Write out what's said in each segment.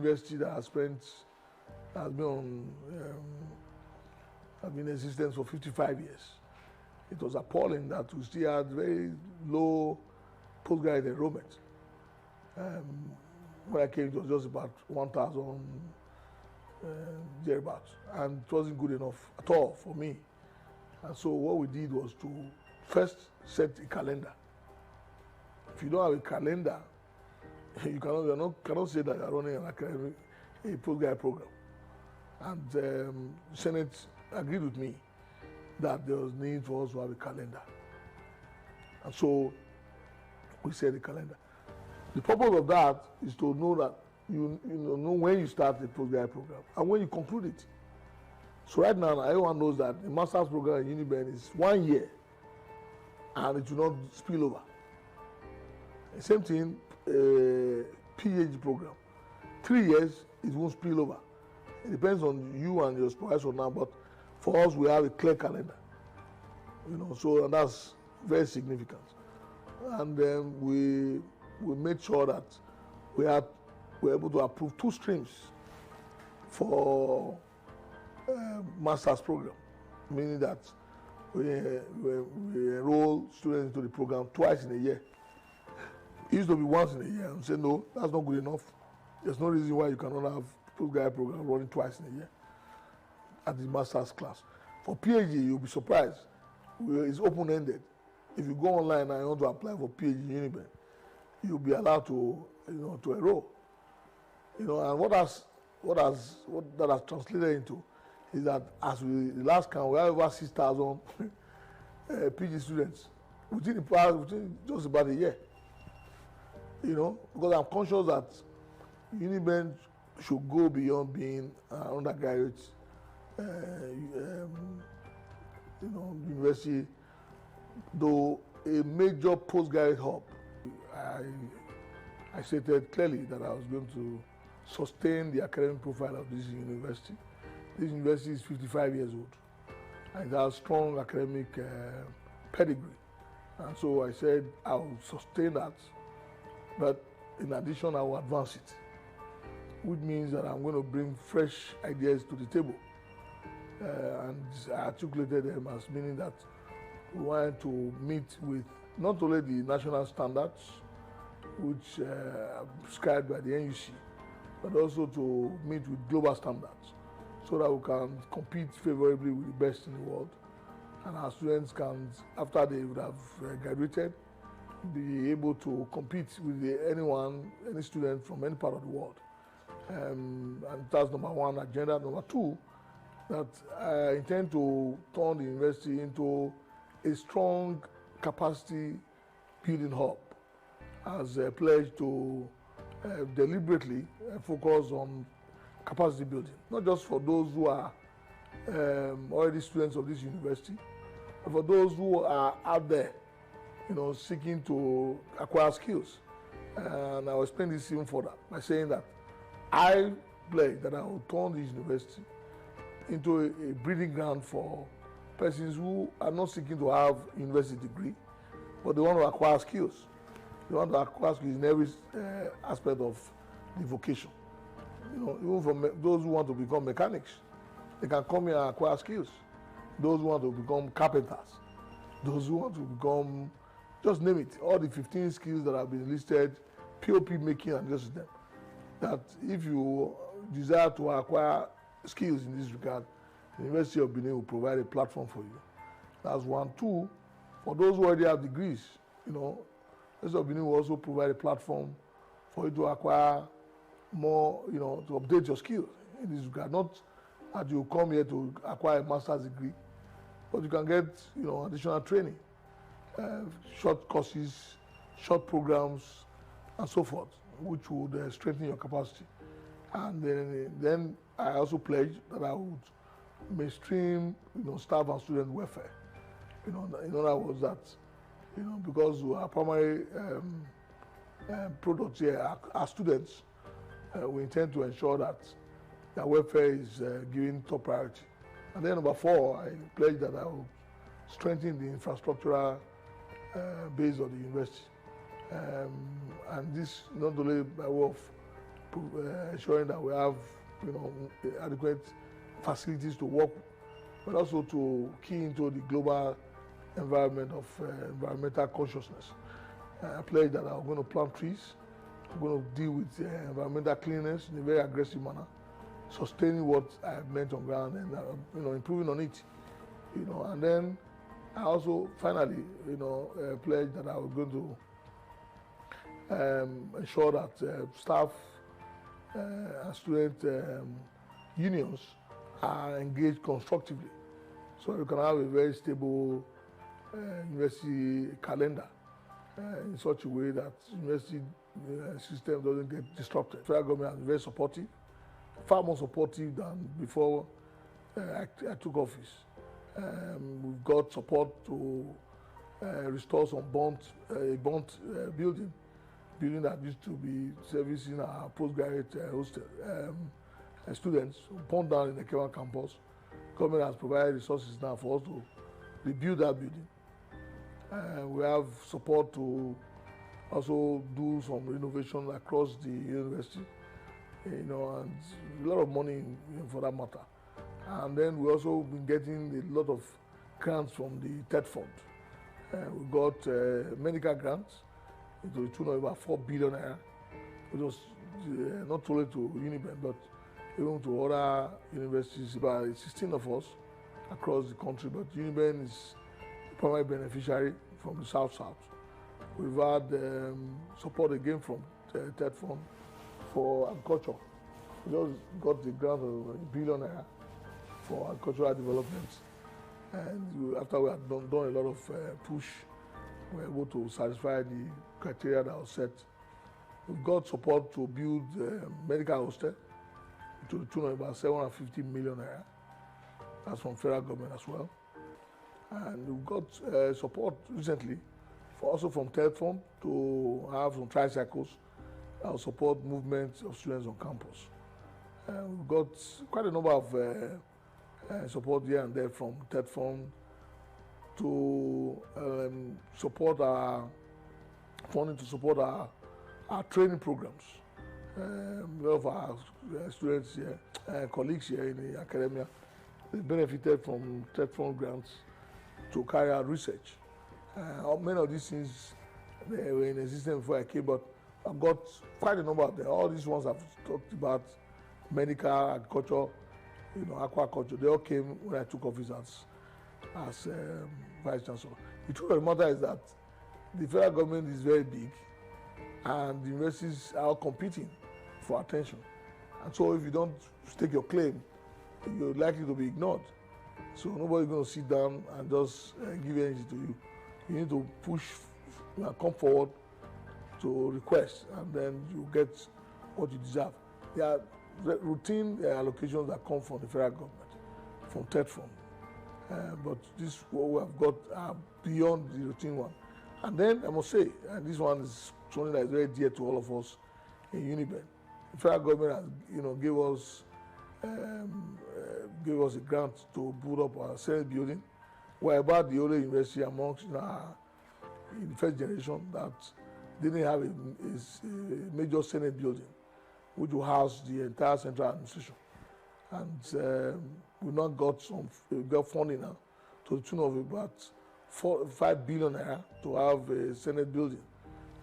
university that has been in existence for 55 years. It was appalling that we still had very low postgraduate enrollment. When I came, it was just about 1,000 thereabouts, and it wasn't good enough at all for me. And so what we did was to first set a calendar. If you don't have a calendar, you cannot say that you are running an academic, a postgraduate program. And the Senate agreed with me that there was need for us to have a calendar. And so we set a calendar. The purpose of that is to know that you know when you start the postgraduate program and when you conclude it. So right now, everyone knows that the master's program at UNIBEN is 1 year and it will not spill over. The same thing, PhD program. 3 years, it won't spill over. It depends on you and your supervisor now, but for us, we have a clear calendar. So that's very significant. And then we made sure that we're able to approve 2 streams for master's program, meaning that we enroll students into the program twice in a year. It used to be once in a year, and say no, that's not good enough. There's no reason why you cannot have postgraduate program running twice in a year at the master's class. For PhD, you'll be surprised. It's open-ended. If you go online and you want to apply for PhD in UNIBEN, you'll be allowed to enroll. And what that has translated into is that as the last count, we have over 6,000 PhD students within just about a year. Because I'm conscious that UNIBEN should go beyond being an undergraduate university, though a major postgraduate hub. I stated clearly that I was going to sustain the academic profile of this university. This university is 55 years old and it has strong academic pedigree. And so I said I will sustain that, but in addition I will advance it, which means that I'm going to bring fresh ideas to the table. And I articulated them as meaning that we wanted to meet with not only the national standards, which are prescribed by the NUC, but also to meet with global standards so that we can compete favorably with the best in the world. And our students can, after they would have graduated, be able to compete with any student from any part of the world. And that's number one agenda. Number two, that I intend to turn the university into a strong capacity building hub as a pledge to deliberately focus on capacity building, not just for those who are already students of this university, but for those who are out there, seeking to acquire skills. And I will explain this even further by saying that I pledge that I will turn this university into a breeding ground for persons who are not seeking to have a university degree, but they want to acquire skills. They want to acquire skills in every aspect of the vocation. Even for those who want to become mechanics, they can come here and acquire skills. Those who want to become carpenters, those who want to become, just name it, all the 15 skills that have been listed, POP making and just them. That if you desire to acquire skills in this regard, the University of Benin will provide a platform for you. That's one. Two, for those who already have degrees, the University of Benin will also provide a platform for you to acquire more, to update your skills in this regard. Not that you come here to acquire a master's degree, but you can get, additional training, short courses, short programs, and so forth, which would strengthen your capacity. And then I also pledge that I would mainstream, staff and student welfare. In other words, that, because our primary products here are students, we intend to ensure that their welfare is given top priority. And then number four, I pledge that I will strengthen the infrastructural base of the university. And this not only by way of ensuring that we have, adequate facilities to work, but also to key into the global environment of environmental consciousness. I pledge that I'm going to plant trees. I'm going to deal with environmental cleanliness in a very aggressive manner, sustaining what I meant on ground and improving on it. And then I also finally pledge that I was going to ensure that staff and student unions are engaged constructively, so we can have a very stable university calendar in such a way that university system doesn't get disrupted. The federal government has been very supportive, far more supportive than before I took office. We've got support to restore some burnt building that used to be servicing our postgraduate hostel students, burnt down in the Kewan campus. Government has provided resources now for us to rebuild that building. We have support to also do some renovation across the university, and a lot of money for that matter. And then we also been getting a lot of grants from the TED Fund. We got medical grants to the tune of about 4 billion naira, which was not only to UNIBEN, but even to other universities, about 16 of us across the country. But UNIBEN is the primary beneficiary from the South-South. We've had support again from the TED Fund for agriculture. We just got the grant of 1 billion naira for agricultural development. And after we had done a lot of push, we were able to satisfy the criteria that was set. We got support to build medical hostel to the tune of about 750 million naira. That's from federal government as well. And we got support recently also from TED Fund to have some tricycles that will support movement of students on campus. We've got quite a number of support here and there from TED Fund to support our funding, to support our training programs. A lot of our students here, colleagues here in the academia, they benefited from TED Fund grants to carry out research. Many of these things they were in existence before I came, but I've got quite a number of them. All these ones I've talked about, medical, agriculture, aquaculture, they all came when I took office as Vice Chancellor. The truth of the matter is that the federal government is very big and the universities are all competing for attention. And so if you don't stake your claim, you're likely to be ignored. So nobody's going to sit down and just give energy to you. You need to push and come forward to request, and then you get what you deserve. There are routine allocations that come from the federal government, from TED Fund. But this what we have got are beyond the routine one. And then I must say, and this one is something that is very dear to all of us in UNIBEN. The federal government has gave us a grant to build up our Senate building. We're about the only university amongst in the first generation that didn't have a major Senate building, which will house the entire central administration. And we've now got funding now to the tune of about 5 billion naira to have a Senate building.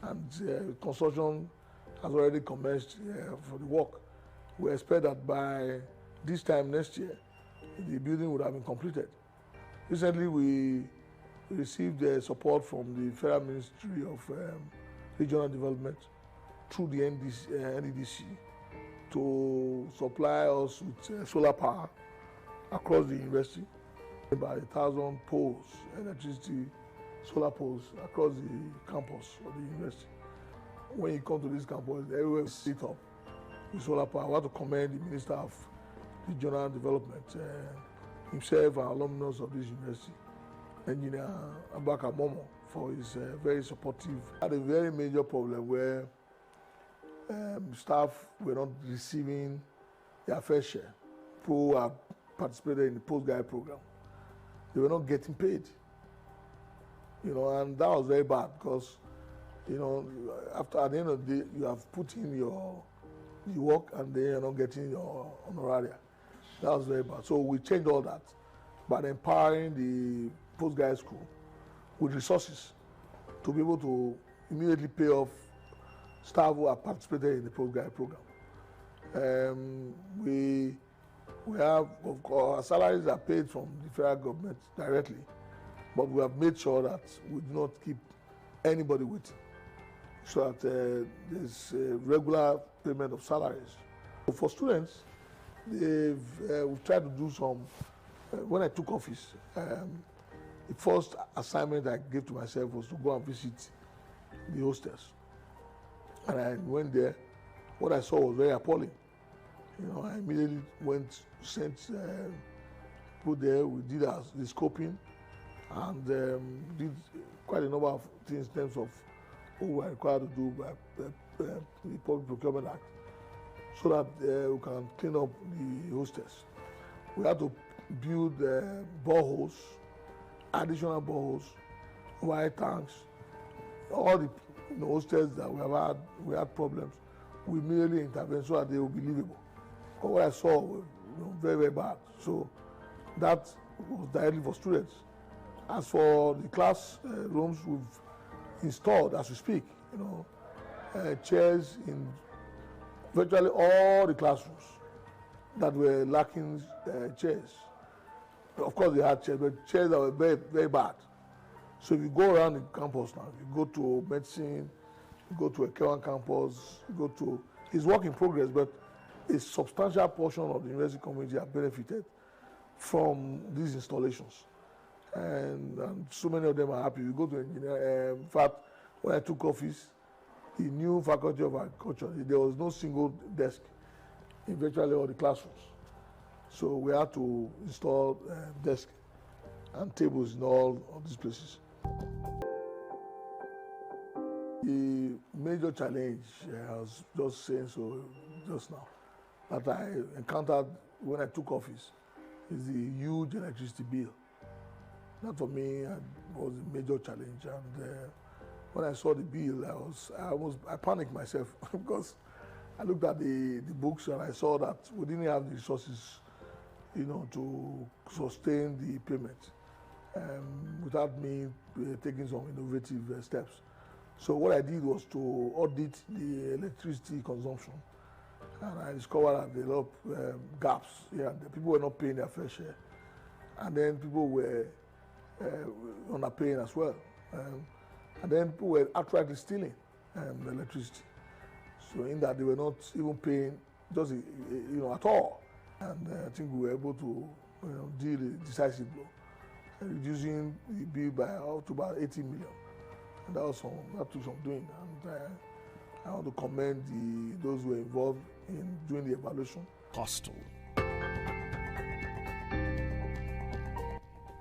And construction has already commenced for the work. We expect that by this time next year, the building would have been completed. Recently, we received support from the Federal Ministry of Regional Development through the NEDC to supply us with solar power across the university. About 1,000 poles, electricity, solar poles across the campus of the university. When you come to this campus, everywhere is lit up with solar power. I want to commend the Minister of Regional Development, himself and alumnus of this university, Engineer Abubakar Momo, for his very supportive. I had a very major problem where staff were not receiving their fair share. People who have participated in the postgraduate program, they were not getting paid. And that was very bad because, at the end of the day, you have put in your you work and then you're not getting your honoraria. That was very bad. So we changed all that by empowering the postgraduate school with resources to be able to immediately pay off staff who have participated in the postgraduate program. We have, of course, our salaries are paid from the federal government directly, but we have made sure that we do not keep anybody waiting, so that there's regular payment of salaries. For students, we've tried to do some, when I took office, the first assignment I gave to myself was to go and visit the hostels. And I went there. What I saw was very appalling. You know, I immediately sent people there. We did the scoping and did quite a number of things in terms of what we are required to do by the Public Procurement Act, so that we can clean up the hostels. We had to build boreholes, additional boreholes, wire tanks, all the hostels that we had problems. We immediately intervened so that they will be livable. But what I saw was very, very bad. So that was directly for students. As for the class rooms, we've installed, as we speak, chairs in virtually all the classrooms that were lacking chairs. Of course, they had chairs, but chairs that were very, very bad. So if you go around the campus now, you go to medicine, you go to a K1 campus, you go to, it's work in progress, but a substantial portion of the university community have benefited from these installations. And so many of them are happy. You go to engineering. In fact, when I took office, the new Faculty of Agriculture, there was no single desk in virtually all the classrooms. So we had to install desks and tables in all of these places. The major challenge, I was just saying so just now, that I encountered when I took office is the huge electricity bill. That for me was a major challenge, and when I saw the bill, I panicked myself because I looked at the books and I saw that we didn't have the resources, to sustain the payment without me taking some innovative steps. So what I did was to audit the electricity consumption, and I discovered that there were a lot of gaps here and there. People were not paying their fair share, and then people were underpaying as well, and then people were outrightly stealing electricity. So in that they were not even paying just at all, and I think we were able to deal a decisive blow, reducing the bill by up to about 80 million. And that took some doing, and I want to commend those who were involved in doing the evaluation. Hostel.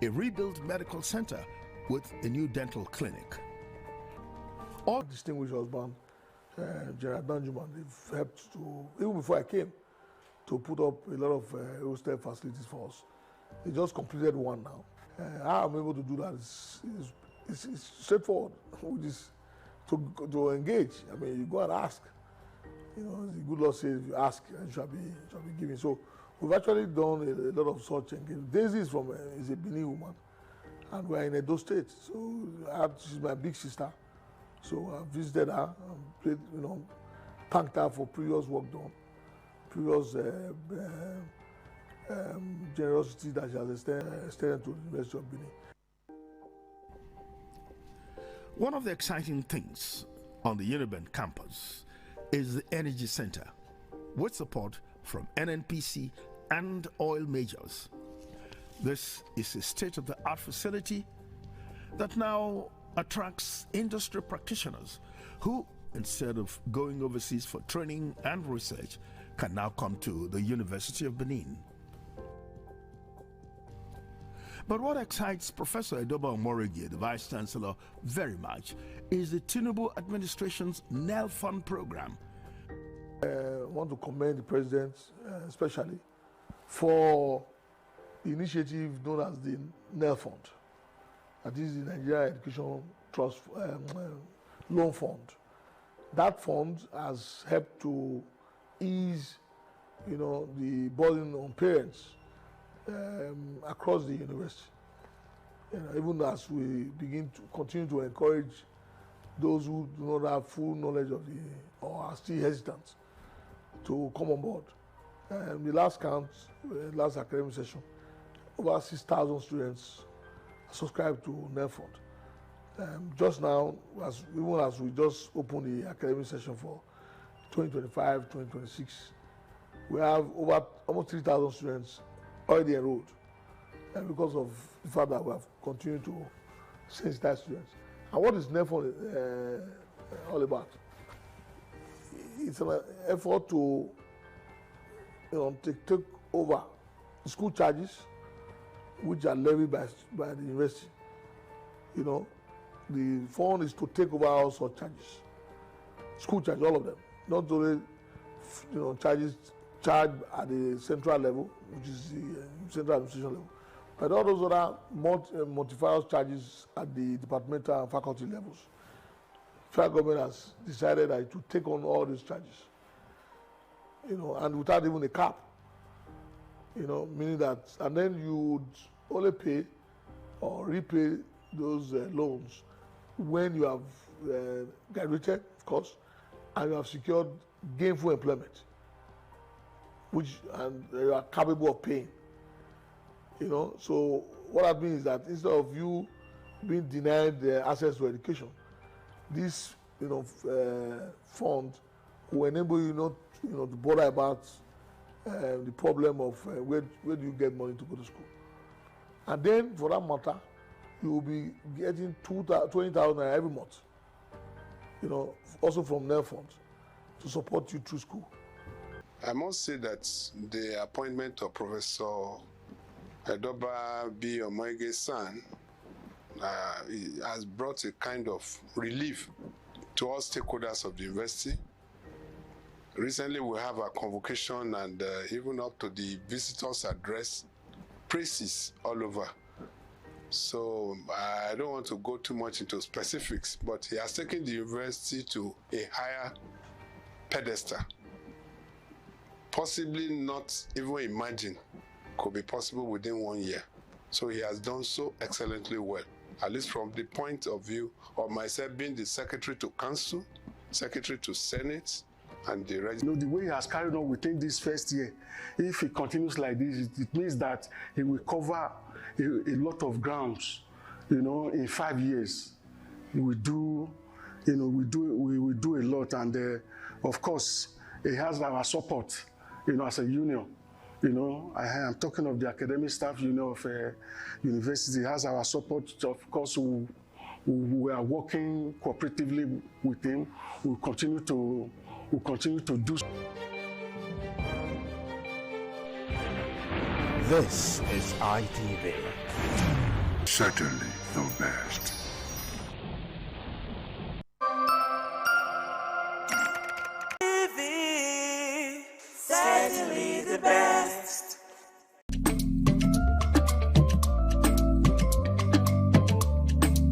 A rebuilt medical center with a new dental clinic. All distinguished husband, Gerard Danjuman, they've helped to, even before I came, to put up a lot of hostel facilities for us. They just completed one now. How I'm able to do that is straightforward, which is to engage. I mean, you go and ask. The good Lord says, if you ask, you shall be given. So we've actually done a lot of such engagement. Daisy is a Benin woman, and we're in Edo State. So she's my big sister. So I visited her and thanked her for previous work done, previous generosity that she has extended to the University of Benin. One of the exciting things on the Uniben campus is the Energy Center, with support from NNPC and oil majors. This is a state-of-the-art facility that now attracts industry practitioners who, instead of going overseas for training and research, can now come to the University of Benin. But what excites Professor Edoba Omorigi, the Vice Chancellor, very much is the Tinubu administration's NEL Fund program. I want to commend the President especially for the initiative known as the NEL Fund. That is the Nigeria Education Trust Loan Fund. That fund has helped to ease, the burden on parents across the university. Even as we begin to continue to encourage those who do not have full knowledge of or are still hesitant to come on board. The last count, last academic session, over 6,000 students subscribed to NELFund. Just now, even as we just opened the academic session for 2025-2026, we have over almost 3,000 students already enrolled, and because of the fact that we have continued to sensitize students. And what is NELFund all about? It's an effort to take over school charges which are levied by the university. The fund is to take over all such charges, school charges, all of them, not only charges charged at the central level, which is the central administration level, but all those other multifarious charges at the departmental and faculty levels. Federal government has decided to take on all these charges, and without even a cap, meaning that, and then you would only pay or repay those loans when you have graduated, of course, and you have secured gainful employment, and you are capable of paying. So what that means is that instead of you being denied access to education, this fund will enable you not to bother about the problem of where do you get money to go to school. And then for that matter, you will be getting 20,000 every month, also from NELFund, to support you through school. I must say that the appointment of Professor Edoba B. Omoige's son has brought a kind of relief to all stakeholders of the university. Recently, we have a convocation and even up to the visitors' address, praises all over. So I don't want to go too much into specifics, but he has taken the university to a higher pedestal. Possibly not even imagine could be possible within 1 year. So he has done so excellently well, at least from the point of view of myself being the secretary to council, secretary to senate, and the rest. The way he has carried on within this first year, if he continues like this, it means that he will cover a lot of grounds, in 5 years. He will do, we will do a lot, and of course, he has our support, as a union. I am talking of the academic staff union of university. He has our support. Of course, we are working cooperatively with him. We'll continue to do. This is ITV. Certainly the best. TV, certainly the best.